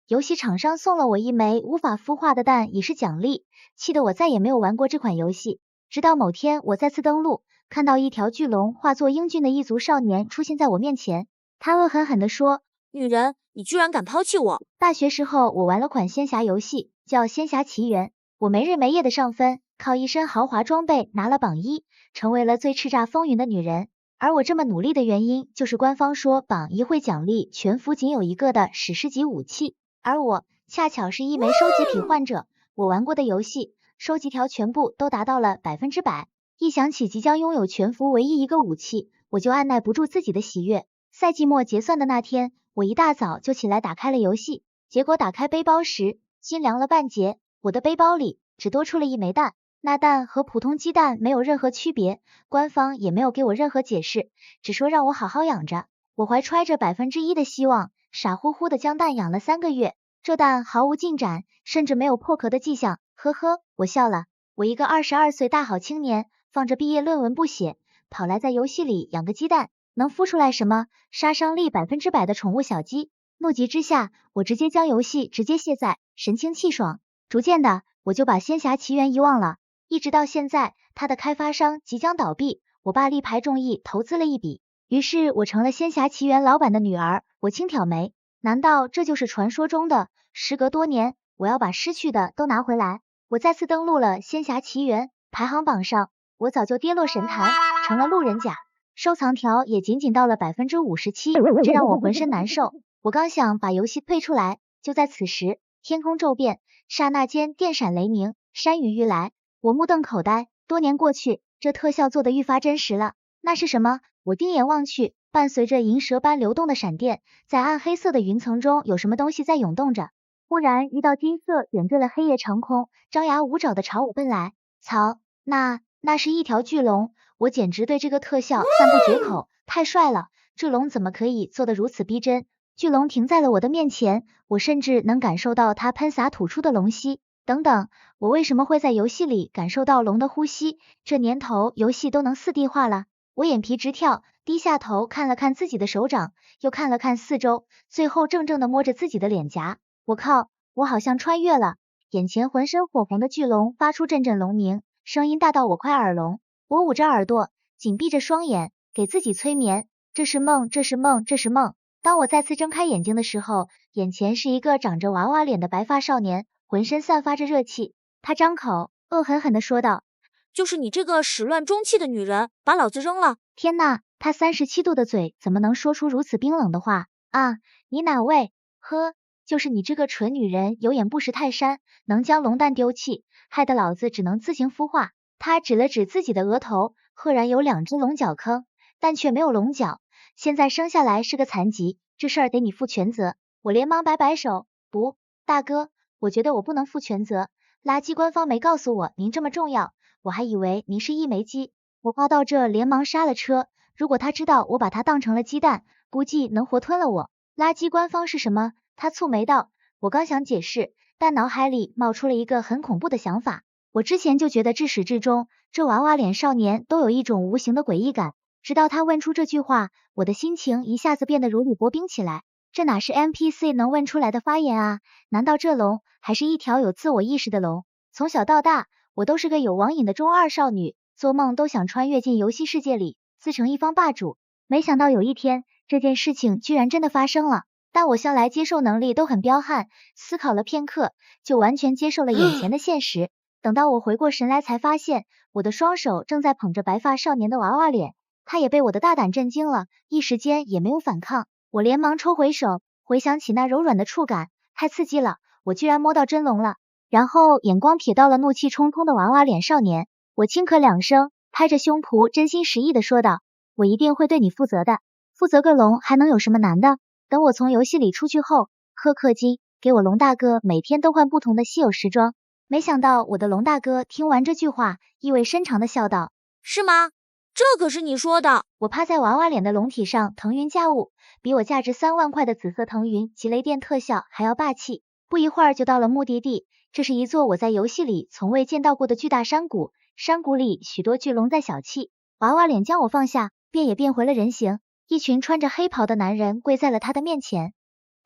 游戏厂商送了我一枚无法孵化的蛋以示奖励，气得我再也没有玩过这款游戏。直到某天我再次登录，看到一条巨龙化作英俊的异族少年出现在我面前，他恶狠狠地说：女人，你居然敢抛弃我！大学时候我玩了款仙侠游戏，叫《仙侠奇缘》，我没日没夜的上分，靠一身豪华装备拿了榜1，成为了最叱咤风云的女人。而我这么努力的原因，就是官方说榜1会奖励全服仅有一个的史诗级武器，而我恰巧是一枚收集癖患者，我玩过的游戏收集条全部都达到了100%，一想起即将拥有全服唯一一个武器，我就按耐不住自己的喜悦。赛季末结算的那天，我一大早就起来打开了游戏，结果打开背包时，心凉了半截，我的背包里只多出了一枚蛋，那蛋和普通鸡蛋没有任何区别，官方也没有给我任何解释，只说让我好好养着。我怀揣着1%的希望，傻乎乎的将蛋养了3个月，这蛋毫无进展，甚至没有破壳的迹象，呵呵，我笑了。我一个22岁大好青年，放着毕业论文不写，跑来在游戏里养个鸡蛋，能孵出来什么杀伤力100%的宠物小鸡？怒极之下，我直接将游戏卸载，神清气爽。逐渐的，我就把仙侠奇缘遗忘了，一直到现在，它的开发商即将倒闭，我爸力排众议投资了一笔，于是我成了仙侠奇缘老板的女儿。我轻挑眉，难道这就是传说中的时隔多年，我要把失去的都拿回来？我再次登录了仙侠奇缘，排行榜上我早就跌落神坛，成了路人甲，收藏条也仅仅到了57%，这让我浑身难受。我刚想把游戏退出来，就在此时，天空骤变，刹那间电闪雷鸣，山雨欲来，我目瞪口呆。多年过去，这特效做得愈发真实了。那是什么？我定眼望去，伴随着银蛇般流动的闪电，在暗黑色的云层中有什么东西在涌动着。忽然，一道金色点缀了黑夜长空，张牙舞爪的朝我奔来。操，那是一条巨龙，我简直对这个特效赞不绝口，太帅了！这龙怎么可以做得如此逼真？巨龙停在了我的面前，我甚至能感受到它喷洒吐出的龙息。等等，我为什么会在游戏里感受到龙的呼吸？这年头游戏都能4D 化了，我眼皮直跳，低下头看了看自己的手掌，又看了看四周，最后怔怔的摸着自己的脸颊。我靠，我好像穿越了！眼前浑身火红的巨龙发出阵阵龙鸣，声音大到我快耳聋。我捂着耳朵，紧闭着双眼，给自己催眠。这是梦，这是梦，这是梦。当我再次睁开眼睛的时候，眼前是一个长着娃娃脸的白发少年，浑身散发着热气。他张口，恶狠狠地说道：就是你这个始乱终弃的女人，把老子扔了！天呐，他37度的嘴怎么能说出如此冰冷的话啊？你哪位？呵，就是你这个蠢女人，有眼不识泰山，能将龙蛋丢弃，害得老子只能自行孵化。他指了指自己的额头，赫然有2只龙角坑，但却没有龙角。现在生下来是个残疾，这事儿得你负全责。我连忙摆摆手，不，大哥，我觉得我不能负全责。垃圾官方没告诉我您这么重要，我还以为您是一枚鸡。我话到这连忙刹了车，如果他知道我把他当成了鸡蛋，估计能活吞了我。垃圾官方是什么？他蹙眉道。我刚想解释，但脑海里冒出了一个很恐怖的想法。我之前就觉得至始至终，这娃娃脸少年都有一种无形的诡异感。直到他问出这句话，我的心情一下子变得如履薄冰起来。这哪是 NPC 能问出来的发言啊？难道这龙还是一条有自我意识的龙？从小到大，我都是个有网瘾的中二少女，做梦都想穿越进游戏世界里，自成一方霸主。没想到有一天，这件事情居然真的发生了。但我向来接受能力都很彪悍，思考了片刻，就完全接受了眼前的现实。等到我回过神来，才发现我的双手正在捧着白发少年的娃娃脸。他也被我的大胆震惊了，一时间也没有反抗。我连忙抽回手，回想起那柔软的触感，太刺激了，我居然摸到真龙了。然后眼光瞥到了怒气冲冲的娃娃脸少年，我轻咳2声，拍着胸脯，真心实意的说道：我一定会对你负责的。负责个龙还能有什么难的？等我从游戏里出去后，氪金，给我龙大哥每天都换不同的稀有时装。没想到我的龙大哥听完这句话，意味深长的笑道：是吗？这可是你说的。我趴在娃娃脸的龙体上腾云驾雾，比我价值3万块的紫色腾云及雷电特效还要霸气。不一会儿就到了目的地，这是一座我在游戏里从未见到过的巨大山谷，山谷里许多巨龙在小憩。娃娃脸将我放下，便也变回了人形，一群穿着黑袍的男人跪在了他的面前。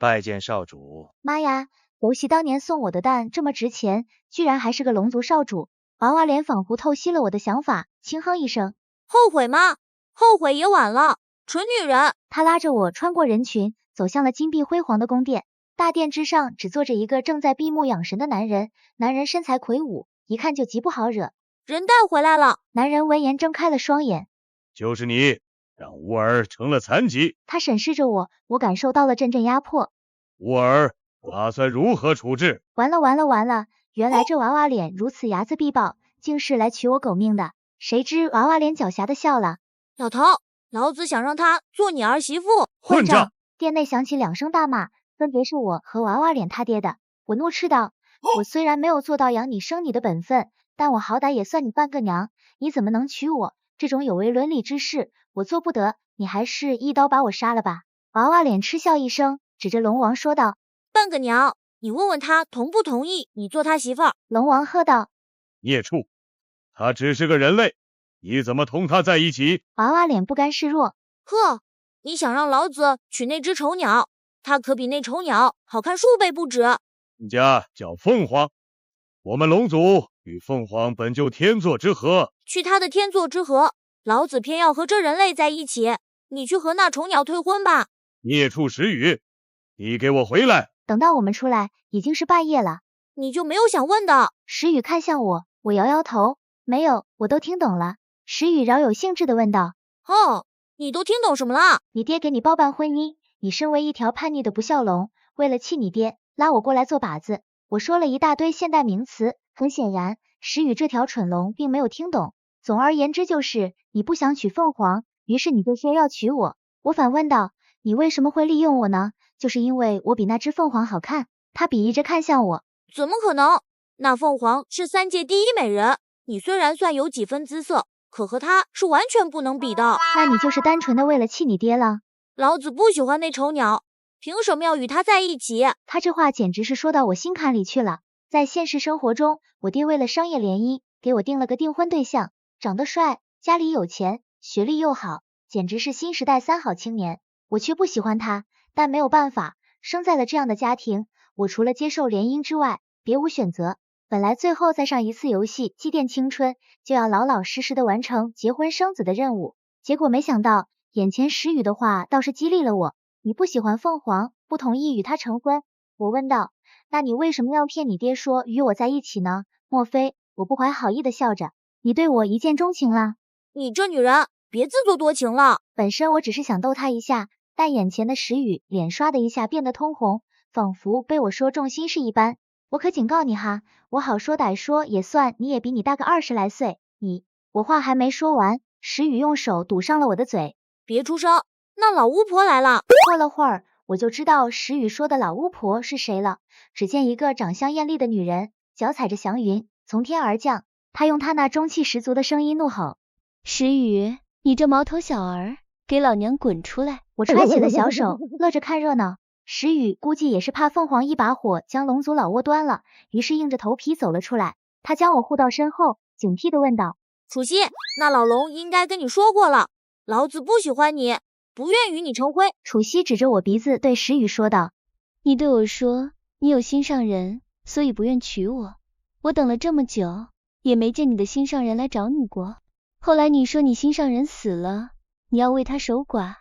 拜见少主。妈呀，游戏当年送我的蛋这么值钱，居然还是个龙族少主。娃娃脸仿佛透析了我的想法，轻哼一声，后悔吗？后悔也晚了，蠢女人。他拉着我穿过人群，走向了金碧辉煌的宫殿。大殿之上只坐着一个正在闭目养神的男人，男人身材魁梧，一看就极不好惹。人带回来了。男人闻言睁开了双眼，就是你，让乌儿成了残疾。他审视着我，我感受到了阵阵压迫。乌儿打算如何处置？完了完了完了，原来这娃娃脸如此睚眦必报，竟是来取我狗命的。谁知娃娃脸狡黠的笑了，老头，老子想让她做你儿媳妇。混账！殿内响起2声大骂，分别是我和娃娃脸他爹的。我怒斥道，我虽然没有做到养你生你的本分，但我好歹也算你半个娘，你怎么能娶我？这种有违伦理之事，我做不得，你还是一刀把我杀了吧。娃娃脸嗤笑一声，指着龙王说道，半个娘，你问问他同不同意你做他媳妇儿。龙王喝道，孽畜，他只是个人类，你怎么同他在一起？娃娃脸不甘示弱，呵，你想让老子娶那只丑鸟，它可比那丑鸟好看数倍不止。人家叫凤凰，我们龙族与凤凰本就天作之合。去他的天作之合，老子偏要和这人类在一起。你去和那丑鸟退婚吧。孽畜石宇，你给我回来！等到我们出来，已经是半夜了。你就没有想问的？石宇看向我，我摇摇头，没有，我都听懂了。石宇饶有兴致地问道，哦，你都听懂什么了？你爹给你包办婚姻，你身为一条叛逆的不孝龙，为了气你爹，拉我过来做靶子。我说了一大堆现代名词，很显然，石宇这条蠢龙并没有听懂。总而言之就是，你不想娶凤凰，于是你就说要娶我。我反问道，你为什么会利用我呢？就是因为我比那只凤凰好看。他鄙夷着看向我，怎么可能？那凤凰是3界第一美人，你虽然算有几分姿色，可和她是完全不能比的。那你就是单纯的为了气你爹了。老子不喜欢那丑鸟，凭什么要与他在一起？他这话简直是说到我心坎里去了。在现实生活中，我爹为了商业联姻，给我定了个订婚对象，长得帅，家里有钱，学历又好，简直是新时代3好青年。我却不喜欢他，但没有办法，生在了这样的家庭，我除了接受联姻之外，别无选择。本来最后再上一次游戏祭奠青春，就要老老实实的完成结婚生子的任务，结果没想到眼前石宇的话倒是激励了我。你不喜欢凤凰，不同意与他成婚？我问道，那你为什么要骗你爹说与我在一起呢？莫非？我不怀好意的笑着，你对我一见钟情了？你这女人别自作多情了。本身我只是想逗他一下，但眼前的石宇脸刷的一下变得通红，仿佛被我说中心事一般。我可警告你哈，我好说歹说也算你也比你大个20来岁，我话还没说完，石宇用手堵上了我的嘴，别出声，那老巫婆来了。过了会儿，我就知道石宇说的老巫婆是谁了。只见一个长相艳丽的女人，脚踩着祥云，从天而降。她用她那中气十足的声音怒吼：“石宇，你这毛头小儿，给老娘滚出来！”我揣起了小手，乐着看热闹。石宇估计也是怕凤凰一把火将龙族老窝端了，于是硬着头皮走了出来。他将我护到身后，警惕地问道：“楚曦，那老龙应该跟你说过了，老子不喜欢你，不愿与你成婚。”楚曦指着我鼻子对石宇说道：“你对我说你有心上人，所以不愿娶我。我等了这么久，也没见你的心上人来找你过。后来你说你心上人死了，你要为他守寡，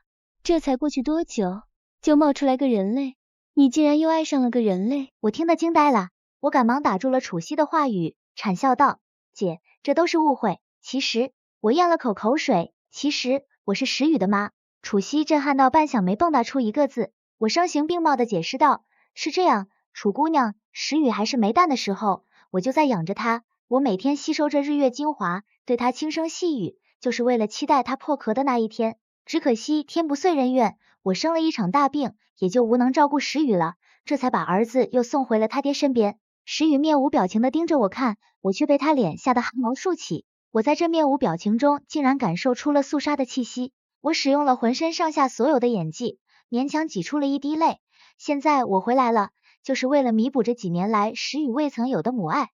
这才过去多久，就冒出来个人类，你竟然又爱上了个人类。”我听得惊呆了，我赶忙打住了楚曦的话语，谄笑道：“姐，这都是误会。其实……”我咽了口水，其实我是石宇的妈。楚曦震撼到半晌没蹦跶出一个字。我声情并茂地解释道：“是这样，楚姑娘，石宇还是没蛋的时候，我就在养着他，我每天吸收着日月精华，对他轻声细语，就是为了期待他破壳的那一天。只可惜天不遂人愿，我生了一场大病，也就无能照顾石宇了，这才把儿子又送回了他爹身边。”石宇面无表情地盯着我看，我却被他脸吓得汗毛竖起。我在这面无表情中竟然感受出了肃杀的气息，我使用了浑身上下所有的演技，勉强挤出了一滴泪。现在我回来了，就是为了弥补这几年来石宇未曾有的母爱。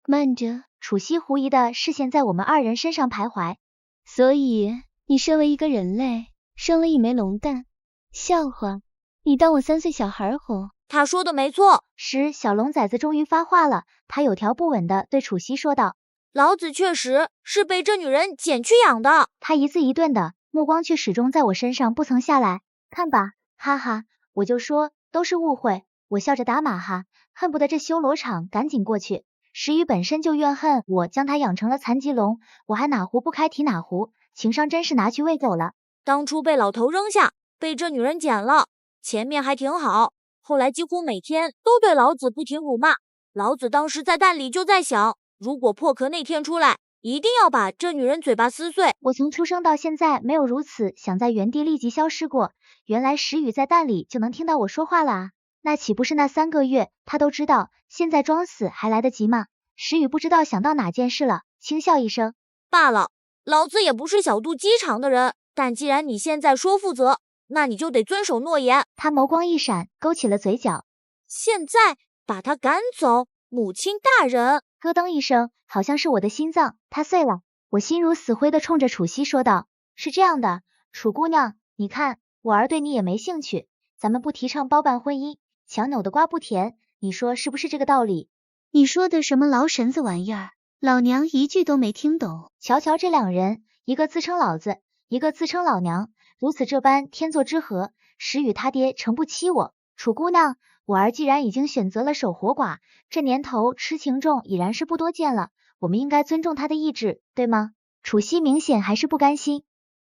慢着，楚曦狐疑的视线在我们2人身上徘徊。所以你身为一个人类，生了一枚龙蛋，笑话，你当我3岁小孩哄？他说的没错。时，小龙崽子终于发话了，他有条不紊地对楚西说道：“老子确实是被这女人捡去养的。”他一字一顿的，目光却始终在我身上不曾下来。看吧，哈哈，我就说都是误会。我笑着打马哈，恨不得这修罗场赶紧过去。石宇本身就怨恨我将他养成了残疾龙，我还哪壶不开提哪壶，情商真是拿去喂狗了。当初被老头扔下，被这女人捡了，前面还挺好，后来几乎每天都对老子不停辱骂。老子当时在蛋里就在想，如果破壳那天出来，一定要把这女人嘴巴撕碎。我从出生到现在没有如此想在原地立即消失过，原来石宇在蛋里就能听到我说话了啊！那岂不是那3个月他都知道，现在装死还来得及吗？石宇不知道想到哪件事了，轻笑一声，罢了，老子也不是小肚鸡肠的人，但既然你现在说负责，那你就得遵守诺言。他眸光一闪，勾起了嘴角。现在把他赶走，母亲大人！咯噔一声，好像是我的心脏它碎了。我心如死灰的冲着楚西说道：“是这样的，楚姑娘，你看我儿对你也没兴趣，咱们不提倡包办婚姻，强扭的瓜不甜，你说是不是这个道理？”你说的什么劳神子玩意儿？老娘一句都没听懂。瞧瞧这2人，一个自称老子，一个自称老娘，如此这般天作之合，石宇他爹诚不欺我。楚姑娘，我儿既然已经选择了守活寡，这年头痴情种已然是不多见了，我们应该尊重他的意志，对吗？楚西明显还是不甘心。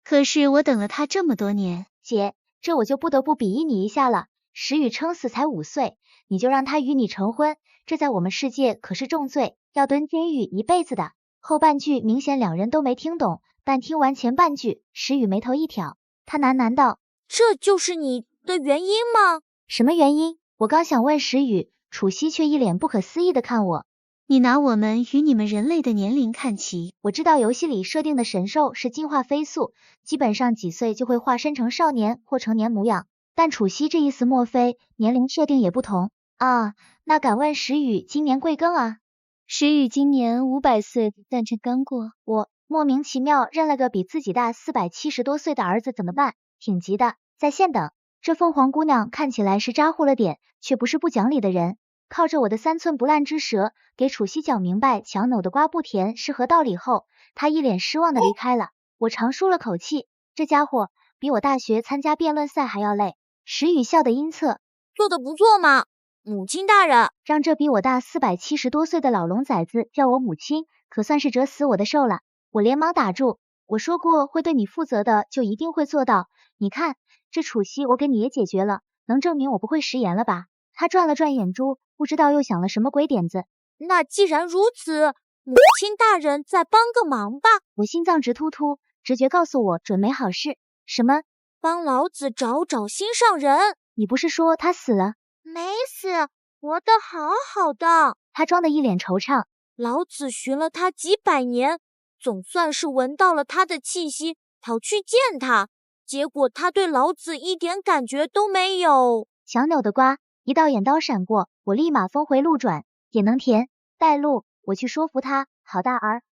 可是我等了他这么多年。姐，这我就不得不鄙夷你一下了。石宇撑死才5岁，你就让他与你成婚，这在我们世界可是重罪，要蹲监狱一辈子的。后半句明显2人都没听懂，但听完前半句，石宇眉头一挑，他喃喃道：“这就是你的原因吗？”什么原因？我刚想问石宇，楚西却一脸不可思议的看我。你拿我们与你们人类的年龄看齐。我知道游戏里设定的神兽是进化飞速，基本上几岁就会化身成少年或成年模样，但楚西这意思莫非年龄设定也不同啊？那敢问石宇今年贵庚啊？石宇今年500岁，诞辰刚过。我莫名其妙认了个比自己大470多岁的儿子，怎么办？挺急的，在线等。这凤凰姑娘看起来是咋呼了点，却不是不讲理的人。靠着我的3寸不烂之舌，给楚西讲明白强扭的瓜不甜是何道理后，他一脸失望的离开了。我长舒了口气，这家伙比我大学参加辩论赛还要累。石宇笑得阴恻，做得不错嘛，母亲大人。让这比我大470多岁的老龙崽子叫我母亲，可算是折死我的寿了。我连忙打住，我说过会对你负责的，就一定会做到。你看，这楚西我给你也解决了，能证明我不会食言了吧？他转了转眼珠，不知道又想了什么鬼点子。那既然如此，母亲大人再帮个忙吧。我心脏直突突，直觉告诉我准没好事。什么？帮老子找找心上人。你不是说他死了？没死，活得好好的。他装得一脸惆怅。老子寻了他几百年，总算是闻到了他的气息，跑去见他。结果他对老子一点感觉都没有。强扭的瓜，一道眼刀闪过，我立马峰回路转，也能填带路，我去说服他。好大儿，